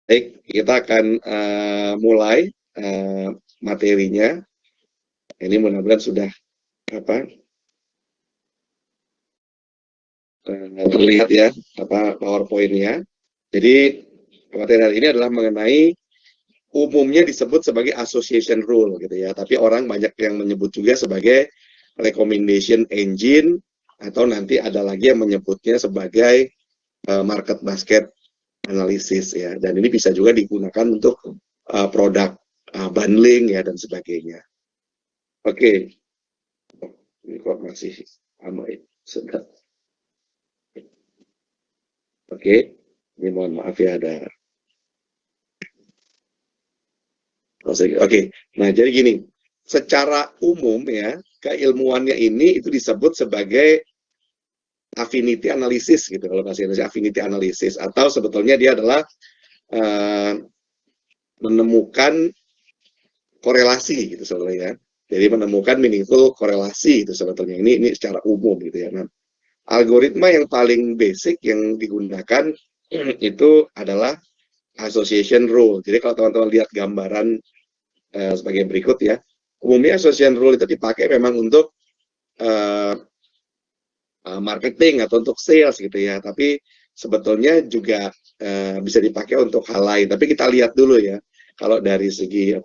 Baik, kita akan mulai materinya. Ini mudah-mudahan sudah terlihat ya PowerPoint-nya. Jadi materi hari ini adalah mengenai umumnya disebut sebagai association rule gitu ya, tapi orang banyak yang menyebut juga sebagai recommendation engine, atau nanti ada lagi yang menyebutnya sebagai market basket analysis ya, dan ini bisa juga digunakan untuk produk bundling ya dan sebagainya. Oke, ini kok masih sama ya, sedap. Oke, ini mohon maaf ya ada. Oke, nah jadi gini, secara umum ya, keilmuannya ini itu disebut sebagai affinity analysis gitu, kalau bahasa Indonesia affinity analysis, atau sebetulnya dia adalah menemukan korelasi gitu sebetulnya ya. Jadi menemukan meaningful korelasi itu sebetulnya, ini secara umum gitu ya. Nah, algoritma yang paling basic yang digunakan itu adalah association rule. Jadi kalau teman-teman lihat gambaran sebagai berikut ya, umumnya association rule itu dipakai memang untuk marketing atau untuk sales gitu ya, tapi sebetulnya juga bisa dipakai untuk hal lain. Tapi kita lihat dulu ya, kalau dari segi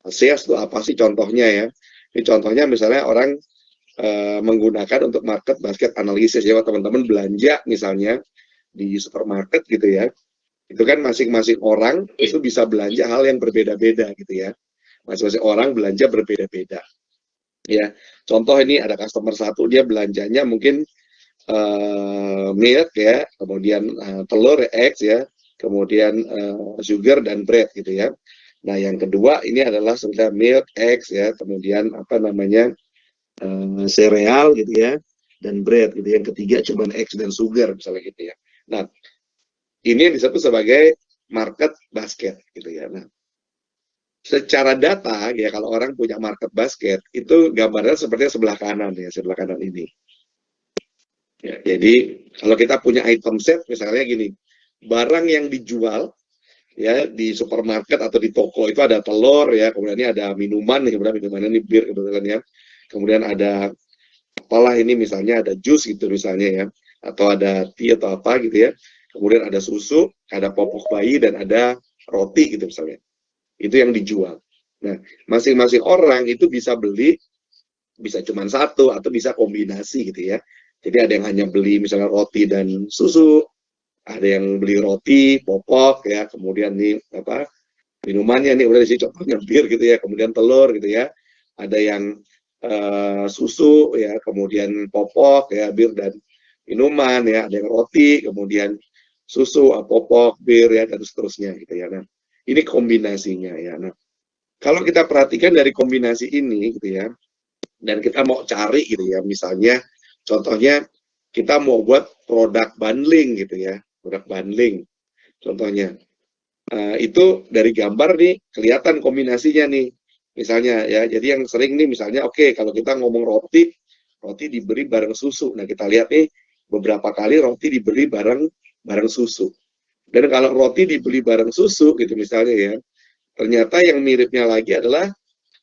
sales itu apa sih contohnya ya. Ini contohnya misalnya orang menggunakan untuk market basket analysis ya, teman-teman belanja misalnya di supermarket gitu ya, itu kan masing-masing orang itu bisa belanja hal yang berbeda-beda gitu ya, masing-masing orang belanja berbeda-beda ya. Contoh ini ada customer satu, dia belanjanya mungkin milk ya, kemudian telur eggs ya, kemudian sugar dan bread gitu ya. Nah yang kedua ini adalah sudah milk, eggs ya, kemudian sereal gitu ya, dan bread gitu. Yang ketiga cuma eggs dan sugar misalnya gitu ya. Nah ini yang disebut sebagai market basket gitu ya. Nah secara data ya, kalau orang punya market basket itu gambarnya seperti sebelah kanan ya, sebelah kanan ini. Ya, jadi kalau kita punya item set misalnya gini, barang yang dijual ya di supermarket atau di toko itu ada telur ya, kemudian ini ada minuman nih, kemudian minuman ini bir gitu kan ya. Kemudian ada apalah ini misalnya ada jus gitu misalnya ya, atau ada tea atau apa gitu ya. Kemudian ada susu, ada popok bayi dan ada roti gitu misalnya. Itu yang dijual. Nah, masing-masing orang itu bisa beli, bisa cuma satu atau bisa kombinasi gitu ya. Jadi ada yang hanya beli misalnya roti dan susu, ada yang beli roti, popok ya, kemudian nih minumannya nih udah di sini contohnya bir gitu ya, kemudian telur gitu ya. Ada yang susu ya, kemudian popok ya, bir dan minuman ya, ada yang roti, kemudian susu, popok, bir ya dan seterusnya gitu ya. Nah, ini kombinasinya ya. Nah, kalau kita perhatikan dari kombinasi ini gitu ya, dan kita mau cari gitu ya, misalnya contohnya kita mau buat produk bundling gitu ya, produk bundling contohnya, itu dari gambar nih kelihatan kombinasinya nih misalnya ya. Jadi yang sering nih misalnya, oke, kalau kita ngomong roti, roti diberi bareng susu. Nah kita lihat nih beberapa kali roti diberi bareng susu, dan kalau roti dibeli bareng susu gitu misalnya ya, ternyata yang miripnya lagi adalah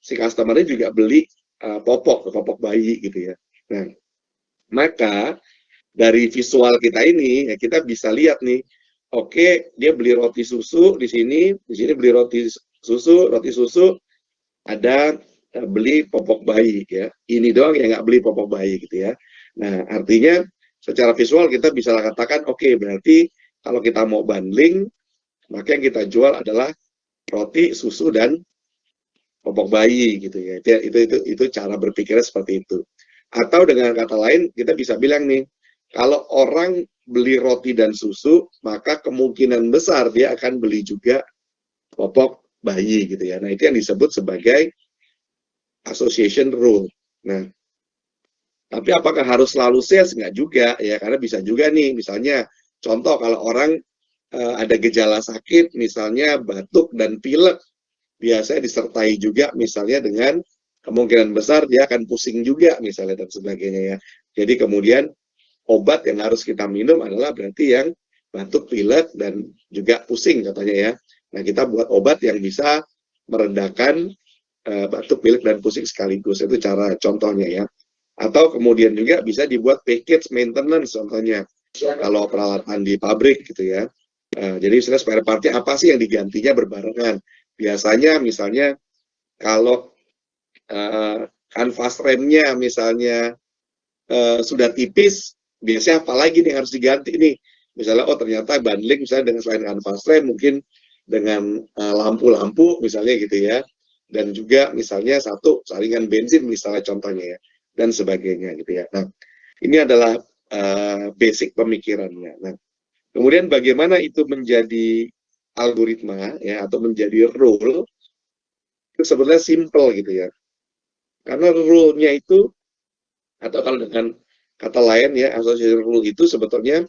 si customer-nya juga beli popok bayi gitu ya. Nah, maka dari visual kita ini ya kita bisa lihat nih, oke, dia beli roti susu di sini beli roti susu, ada beli popok bayi ya. Ini doang yang nggak beli popok bayi gitu ya. Nah, artinya secara visual kita bisa katakan, oke, berarti kalau kita mau bundling, maka yang kita jual adalah roti, susu, dan popok bayi gitu ya. Itu cara berpikirnya seperti itu. Atau dengan kata lain kita bisa bilang nih, kalau orang beli roti dan susu, maka kemungkinan besar dia akan beli juga popok bayi gitu ya. Nah, itu yang disebut sebagai association rule. Nah, tapi apakah harus selalu sales? Nggak juga ya, karena bisa juga nih, misalnya contoh kalau orang ada gejala sakit, misalnya batuk dan pilek, biasanya disertai juga misalnya dengan kemungkinan besar dia akan pusing juga misalnya dan sebagainya ya. Jadi kemudian obat yang harus kita minum adalah berarti yang batuk, pilek, dan juga pusing katanya ya. Nah, kita buat obat yang bisa meredakan batuk, pilek, dan pusing sekaligus. Itu cara contohnya ya. Atau kemudian juga bisa dibuat package maintenance contohnya. Kalau peralatan di pabrik gitu ya. Jadi misalnya spare partnya apa sih yang digantinya berbarengan. Biasanya misalnya kalau kanvas remnya misalnya sudah tipis, biasanya apalagi nih harus diganti nih. Misalnya, oh ternyata bundling misalnya dengan selain kanvas rem, mungkin dengan lampu-lampu misalnya gitu ya. Dan juga misalnya satu saringan bensin misalnya contohnya ya. Dan sebagainya gitu ya. Nah, ini adalah basic pemikirannya. Nah, kemudian bagaimana itu menjadi algoritma ya atau menjadi rule, itu sebenarnya simple gitu ya. Karena rule-nya itu, atau kalau dengan kata lain ya, association rule itu sebetulnya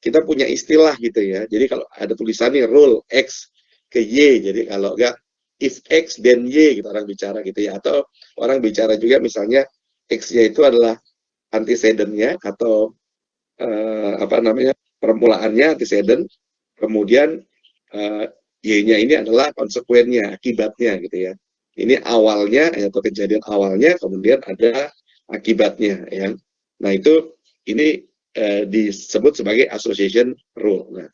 kita punya istilah gitu ya. Jadi kalau ada tulisannya rule X ke Y, jadi kalau enggak if X then Y gitu orang bicara gitu ya. Atau orang bicara juga misalnya X-nya itu adalah antecedennya atau apa namanya permulaannya antecedent, kemudian Y-nya ini adalah konsekuennya, akibatnya gitu ya. Ini awalnya atau kejadian awalnya, kemudian ada akibatnya ya. Nah itu ini disebut sebagai association rule. Nah,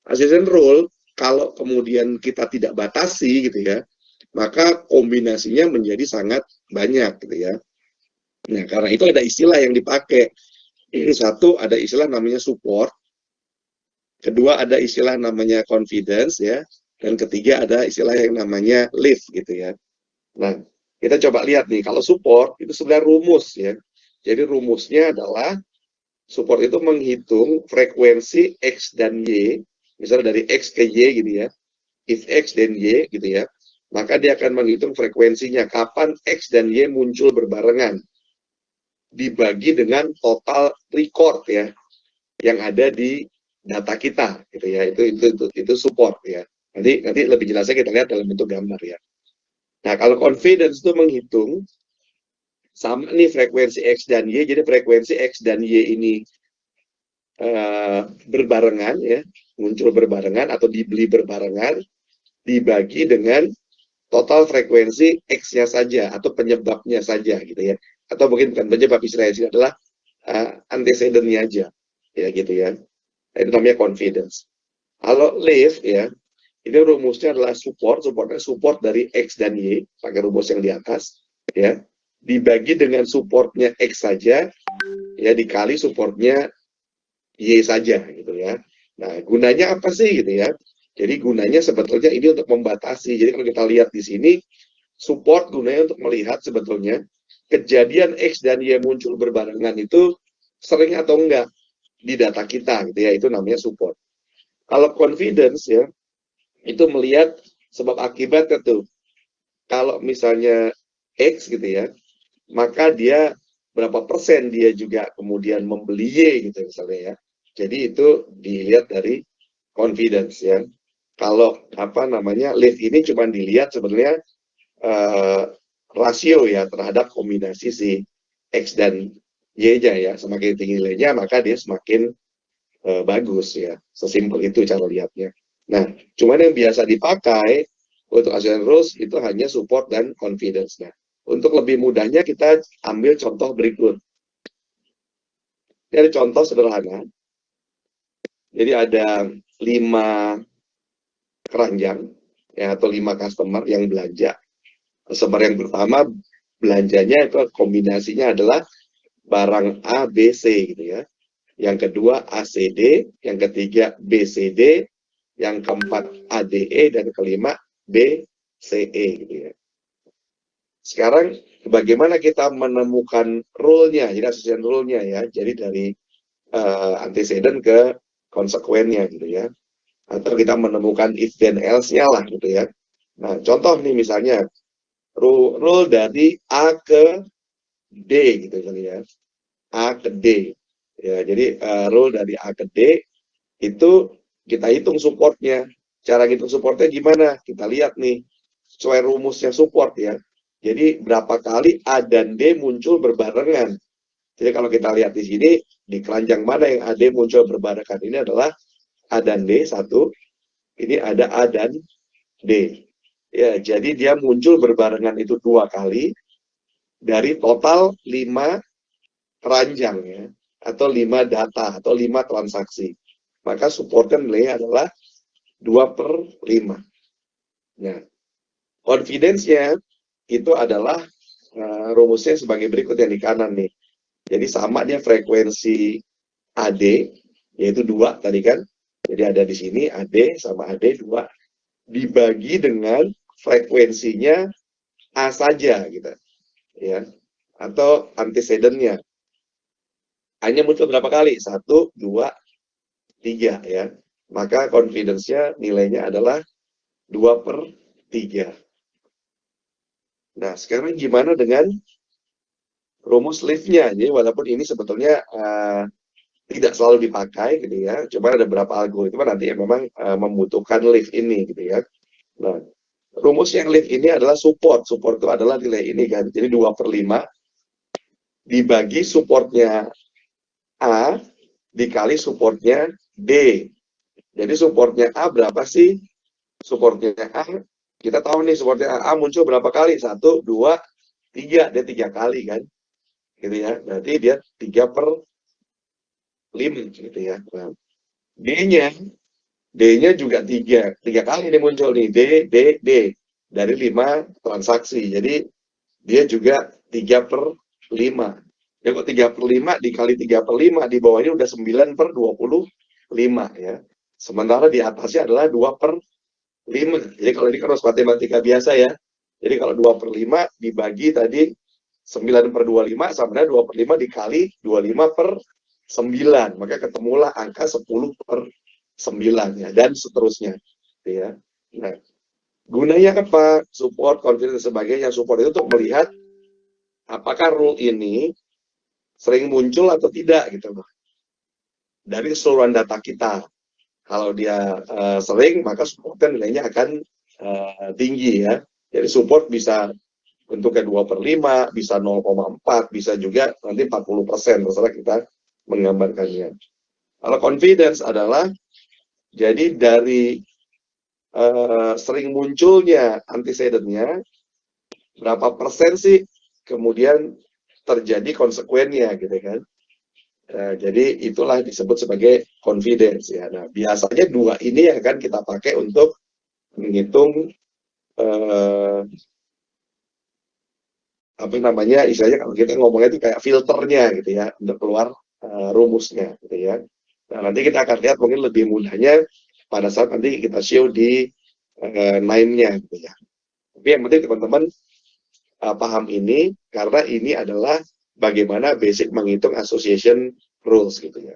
association rule kalau kemudian kita tidak batasi gitu ya, maka kombinasinya menjadi sangat banyak gitu ya. Nah, karena itu ada istilah yang dipakai. Satu, ada istilah namanya support. Kedua, ada istilah namanya confidence ya. Dan ketiga, ada istilah yang namanya lift gitu ya. Nah, kita coba lihat nih, kalau support itu sebenarnya rumus ya. Jadi rumusnya adalah support itu menghitung frekuensi X dan Y, misalnya dari X ke Y gitu ya. If X dan Y gitu ya, maka dia akan menghitung frekuensinya kapan X dan Y muncul berbarengan. Dibagi dengan total record ya yang ada di data kita gitu ya. Itu support ya. Nanti lebih jelasnya kita lihat dalam bentuk gambar ya. Nah, kalau confidence itu menghitung sama nih frekuensi X dan Y, jadi frekuensi X dan Y ini berbarengan ya, muncul berbarengan atau dibeli berbarengan, dibagi dengan total frekuensi X-nya saja atau penyebabnya saja gitu ya. Atau mungkin bukan penyebab, istilahnya adalah antecedennya aja ya gitu ya. Itu namanya confidence. Kalau lift ya, ini rumusnya adalah supportnya support dari X dan Y, pakai rumus yang di atas, ya, dibagi dengan supportnya X saja, ya, dikali supportnya Y saja, gitu ya. Nah, gunanya apa sih, gitu ya? Jadi gunanya sebetulnya ini untuk membatasi. Jadi kalau kita lihat di sini, support gunanya untuk melihat sebetulnya kejadian X dan Y muncul berbarengan itu sering atau enggak di data kita, gitu ya. Itu namanya support. Kalau confidence ya, itu melihat sebab akibatnya tuh. Kalau misalnya X gitu ya, maka dia berapa persen dia juga kemudian membeli Y gitu misalnya ya. Jadi itu dilihat dari confidence ya. Kalau apa namanya lift ini cuma dilihat sebenarnya rasio ya terhadap kombinasi si X dan Y-nya ya. Semakin tinggi nilainya maka dia semakin bagus ya. Sesimpel itu cara lihatnya. Nah, cuman yang biasa dipakai untuk association rules itu hanya support dan confidence. Nah, untuk lebih mudahnya kita ambil contoh berikut. Ini ada contoh sederhana. Jadi ada 5 keranjang ya, atau 5 customer yang belanja. Customer yang pertama belanjanya itu kombinasinya adalah barang A, B, C gitu ya. Yang kedua ACD, yang ketiga BCD, yang keempat ADE, dan kelima BCE gitu ya. Sekarang bagaimana kita menemukan rule-nya, jadi association rule-nya ya, jadi dari antecedent ke konsekuennya gitu ya. Atau kita menemukan if then else-nya lah gitu ya. Nah, contoh nih misalnya rule dari A ke D gitu ya. A ke D. Ya, jadi rule dari A ke D itu kita hitung supportnya. Cara hitung supportnya gimana? Kita lihat nih, sesuai rumusnya support ya. Jadi berapa kali A dan D muncul berbarengan. Jadi kalau kita lihat di sini, di keranjang mana yang A, D muncul berbarengan, ini adalah A dan D satu, ini ada A dan D. Ya, jadi dia muncul berbarengan itu 2 kali dari total 5 keranjang ya, atau 5 data atau 5 transaksi. Maka supportnya nilainya adalah 2/5. Nah, confidence-nya itu adalah rumusnya sebagai berikut yang di kanan nih. Jadi sama dia frekuensi AD, yaitu 2 tadi kan. Jadi ada di sini AD sama AD 2 dibagi dengan frekuensinya A saja gitu ya, atau antecedennya. Hanya muncul berapa kali? 1, 2, 3 ya. Maka confidence-nya nilainya adalah 2/3. Nah, sekarang gimana dengan rumus lift-nya? Jadi walaupun ini sebetulnya tidak selalu dipakai gitu ya, cuma ada beberapa algoritma nanti yang memang membutuhkan lift ini gitu ya. Nah, rumus yang lift ini adalah support. Support itu adalah nilai ini kan. Jadi 2/5 dibagi supportnya A dikali supportnya D. Jadi supportnya A berapa sih? Supportnya A, kita tahu nih supportnya A muncul berapa kali? 1, 2, 3. Dia 3 kali kan. Gitu ya. Berarti dia 3/5 gitu ya. Nah, D-nya D-nya juga 3 kali ini muncul nih. D. Dari 5 transaksi. Jadi dia juga 3/5. Ya kok 3/5 dikali 3/5 di bawahnya udah 9/25 ya. Sementara di atasnya adalah 2/5. Jadi kalau ini kan harus matematika biasa ya. Jadi kalau 2/5 dibagi tadi 9/25 sama dengan 2/5 dikali 25/9. Maka ketemulah angka 10/9 ya, dan seterusnya. Ya. Nah, gunanya apa? Support, confidence, dan sebagainya. Support itu untuk melihat apakah rule ini sering muncul atau tidak gitu loh. Dari keseluruhan data kita. Kalau dia sering, maka supportnya nilainya akan tinggi ya. Jadi support bisa bentuknya 2/5, bisa 0,4, bisa juga nanti 40%, terserah kita menggambarkannya. Kalau confidence adalah, jadi dari sering munculnya antecedennya, berapa persen sih kemudian terjadi konsekuennya gitu kan. Jadi itulah disebut sebagai confidence ya. Nah, biasanya 2 ini yang akan kita pakai untuk menghitung apa namanya, istilahnya kalau kita ngomongnya itu kayak filternya gitu ya, untuk keluar rumusnya gitu ya. Nah, nanti kita akan lihat mungkin lebih mudahnya pada saat nanti kita show di 9-nya gitu ya. Tapi yang penting teman-teman paham ini, karena ini adalah bagaimana basic menghitung association rules gitu ya.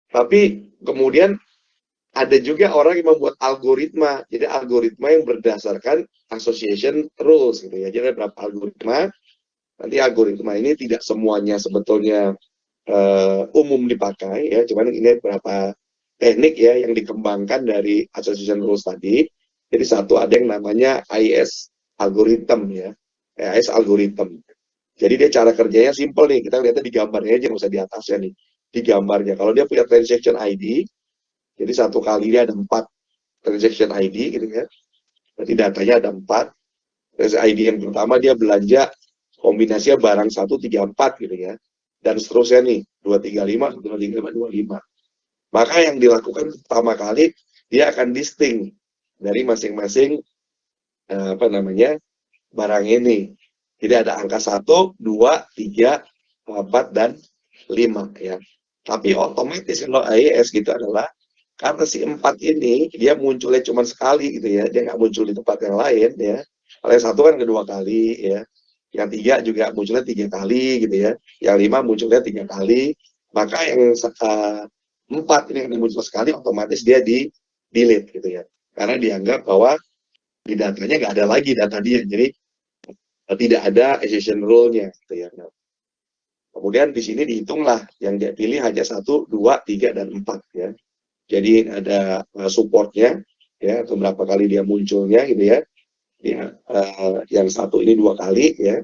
Tapi kemudian ada juga orang yang membuat algoritma. Jadi algoritma yang berdasarkan association rules gitu ya. Jadi ada beberapa algoritma. Nanti algoritma ini tidak semuanya sebetulnya umum dipakai ya. Cuman ini beberapa teknik ya yang dikembangkan dari association rules tadi. Jadi satu ada yang namanya AIS algorithm ya. AIS algorithm. Jadi dia cara kerjanya simple nih. Kita lihatnya di gambarnya aja, nggak usah di atasnya nih. Di gambarnya. Kalau dia punya transaction ID, jadi satu kali dia ada 4 transaction ID gitu ya. Berarti datanya ada 4. Transaction ID yang pertama dia belanja kombinasinya barang 134 gitu ya. Dan seterusnya nih, 235, 235, 25. Maka yang dilakukan pertama kali, dia akan distinct dari masing-masing barang ini. Jadi ada angka 1, 2, 3, 4, dan 5 ya. Tapi otomatis kalau AIS gitu adalah karena si 4 ini dia munculnya cuma sekali gitu ya, dia nggak muncul di tempat yang lain ya. Kalau yang 1 kan kedua kali ya, yang 3 juga munculnya 3 kali gitu ya, yang 5 munculnya 3 kali, maka yang 4 ini yang muncul sekali otomatis dia di delete gitu ya, karena dianggap bahwa di datanya nggak ada lagi data dia, jadi tidak ada accession rule-nya gitu ya. Nah, kemudian di sini dihitunglah yang dia pilih hanya 1, 2, 3, dan 4 ya. Jadi ada supportnya ya, atau berapa kali dia munculnya gitu ya. Yang 1 ini 2 kali ya,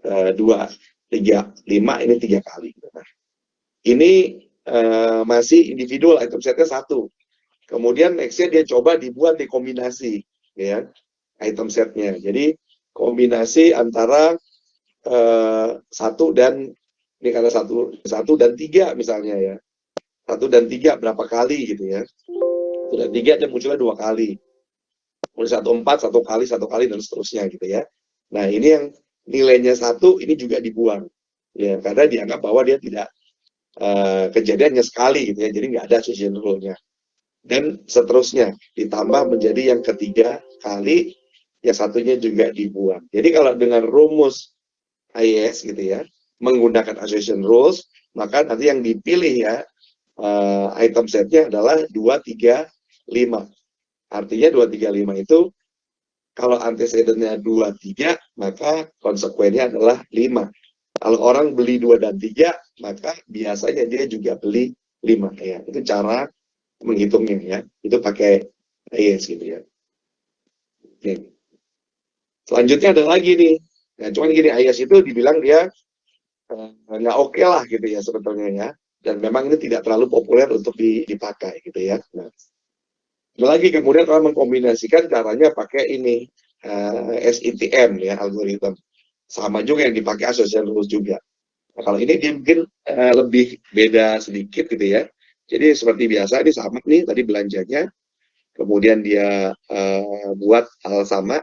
2, 3, 5 ini 3 kali. Nah, ini masih individual, item setnya satu. Kemudian nextnya dia coba dibuat di kombinasi, ya, item setnya. Jadi kombinasi antara satu dan ini karena satu dan tiga misalnya ya, satu dan tiga berapa kali gitu ya, satu dan tiga dia munculnya 2 kali, kemudian satu kali dan seterusnya gitu ya. Nah ini yang nilainya satu ini juga dibuang ya, karena dianggap bahwa dia tidak kejadiannya sekali gitu ya, jadi nggak ada association rule-nya. Dan seterusnya ditambah menjadi yang ketiga kali, yang satunya juga dibuang. Jadi kalau dengan rumus IES gitu ya, menggunakan association rules, maka nanti yang dipilih ya item setnya adalah 2, 3, 5. Artinya 2, 3, 5 itu kalau antecedennya 2, 3, maka konsekuensinya adalah 5. Kalau orang beli 2 dan 3, maka biasanya dia juga beli 5 ya. Itu cara menghitungnya ya. Itu pakai IES gitu ya. Oke. Selanjutnya ada lagi nih. Nah, cuman gini, IES itu dibilang dia nggak oke lah gitu ya sebetulnya ya. Dan memang ini tidak terlalu populer untuk dipakai gitu ya. Nah, lagi kemudian orang mengkombinasikan caranya pakai ini SETM ya, algoritma. Sama juga yang dipakai association rules juga. Nah, kalau ini dia mungkin lebih beda sedikit gitu ya. Jadi seperti biasa ini sama nih tadi belanjanya, kemudian dia buat hal sama,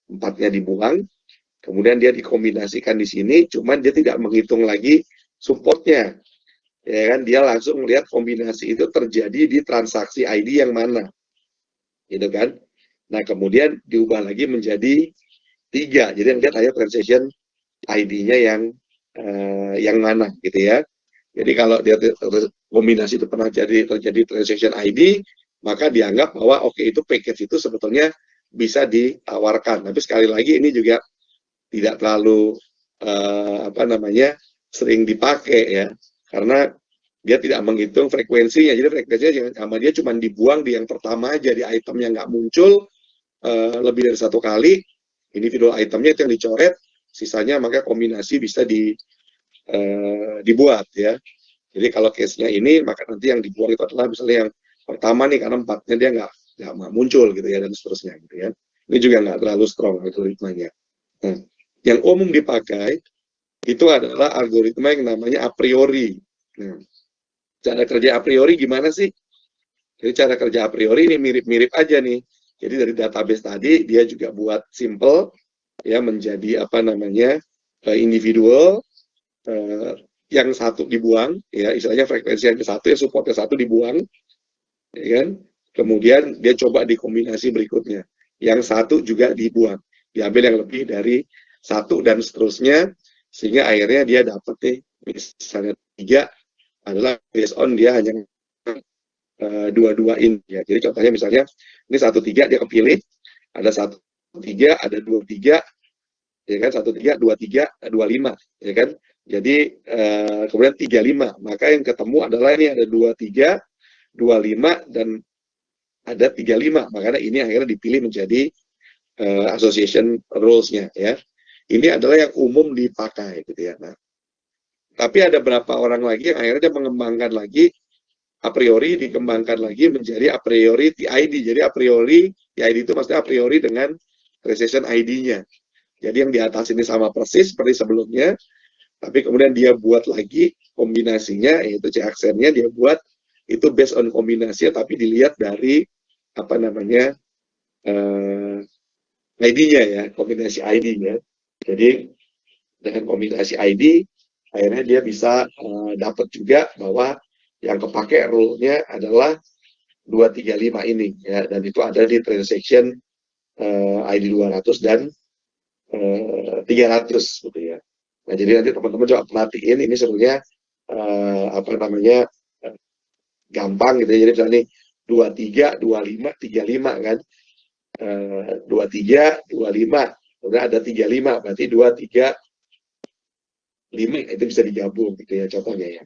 4-nya dibuang, kemudian dia dikombinasikan di sini, cuman dia tidak menghitung lagi supportnya, ya kan? Dia langsung melihat kombinasi itu terjadi di transaksi ID yang mana, gitu kan? Nah kemudian diubah lagi menjadi 3, jadi yang lihat hanya transaction ID-nya yang mana, gitu ya. Jadi kalau dia kombinasi itu pernah terjadi transaction ID, maka dianggap bahwa oke, itu package itu sebetulnya bisa ditawarkan. Tapi sekali lagi ini juga tidak terlalu sering dipakai ya, karena dia tidak menghitung frekuensinya. Jadi frekuensinya sama dia cuma dibuang di yang pertama aja, di item yang nggak muncul lebih dari satu kali, individual itemnya itu yang dicoret, sisanya maka kombinasi bisa dibuat ya. Jadi kalau case-nya ini, maka nanti yang dibuang itu adalah misalnya yang pertama nih, karena 4-nya dia nggak muncul gitu ya, dan seterusnya gitu ya. Ini juga nggak terlalu strong algoritmanya. Nah, yang umum dipakai itu adalah algoritma yang namanya a priori. Nah, cara kerja a priori gimana sih? Jadi cara kerja a priori ini mirip-mirip aja nih. Jadi dari database tadi dia juga buat simple ya, menjadi individual, yang satu dibuang ya, istilahnya frekuensi yang satu ya, supportnya satu dibuang ya kan, kemudian dia coba di kombinasi berikutnya, yang satu juga dibuang, diambil yang lebih dari satu dan seterusnya, sehingga akhirnya dia dapat nih misalnya 3 adalah based on dia hanya dua-duain ya. Jadi contohnya misalnya ini 1, 3 dia kepilih, ada 1, 3, ada 2, 3 ya kan, 1, 3, 2, 3, 2, 5 ya kan. Jadi kemudian 3, 5, maka yang ketemu adalah ini ada 2, 3, 2, 5 dan ada 3, 5, makanya ini akhirnya dipilih menjadi association rules-nya ya. Ini adalah yang umum dipakai gitu ya. Nah, tapi ada beberapa orang lagi yang akhirnya mengembangkan lagi a priori, dikembangkan lagi menjadi a priori TID. Jadi a priori TID itu maksudnya a priori dengan transaction ID-nya. Jadi yang di atas ini sama persis seperti sebelumnya, tapi kemudian dia buat lagi kombinasinya, yaitu C aksennya dia buat itu based on kombinasinya, tapi dilihat dari ID-nya ya, kombinasi ID-nya. Jadi dengan kombinasi ID, akhirnya dia bisa dapat juga bahwa yang kepake rule-nya adalah 2, 3, 5 ini ya, dan itu ada di transaction ID 200 dan 300 gitu ya. Nah, jadi nanti teman-teman coba perhatiin ini sebenarnya gampang gitu ya. Jadi misalnya nih 23, 25, 35 kan. 23, 25, udah ada 35, berarti 2, 3, 5 itu bisa digabung gitu ya contohnya ya.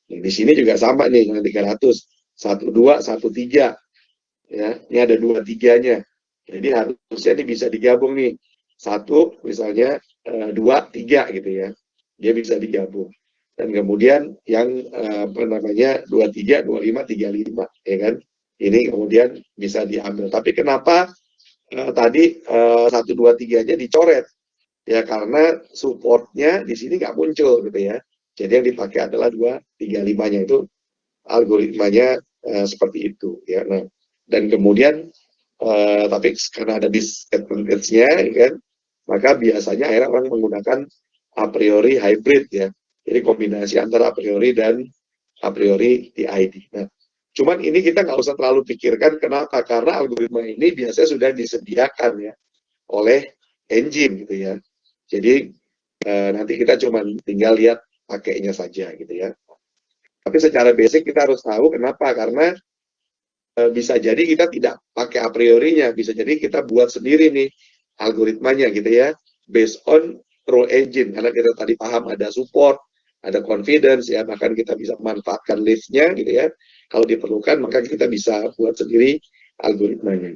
Nah, di sini juga sama nih dengan 300, 1, 2, 1, 3 ya. Ini ada 2, 3-nya. Jadi harusnya ini bisa digabung nih. 1 misalnya 2, 3 gitu ya. Dia bisa digabung. dan kemudian yang apa namanya 23, 25, 35, ya kan? Ini kemudian bisa diambil. Tapi kenapa tadi 1, 2, 3-nya dicoret? Ya karena supportnya di sini nggak muncul gitu ya. Jadi yang dipakai adalah 2, 3, 5-nya itu algoritmanya seperti itu ya. Nah, dan kemudian tapi karena ada disadvantage-nya ya kan, maka biasanya akhirnya orang menggunakan a priori hybrid ya. Jadi kombinasi antara a priori dan a priori TID. Nah, cuman ini kita nggak usah terlalu pikirkan kenapa, karena algoritma ini biasanya sudah disediakan ya oleh engine gitu ya. Jadi nanti kita cuma tinggal lihat pakainya saja gitu ya. Tapi secara basic kita harus tahu kenapa, karena bisa jadi kita tidak pakai a priorinya, bisa jadi kita buat sendiri nih algoritmanya gitu ya, based on rule engine, karena kita tadi paham ada support, ada confidence ya, bahkan kita bisa manfaatkan listnya gitu ya, kalau diperlukan maka kita bisa buat sendiri algoritmanya.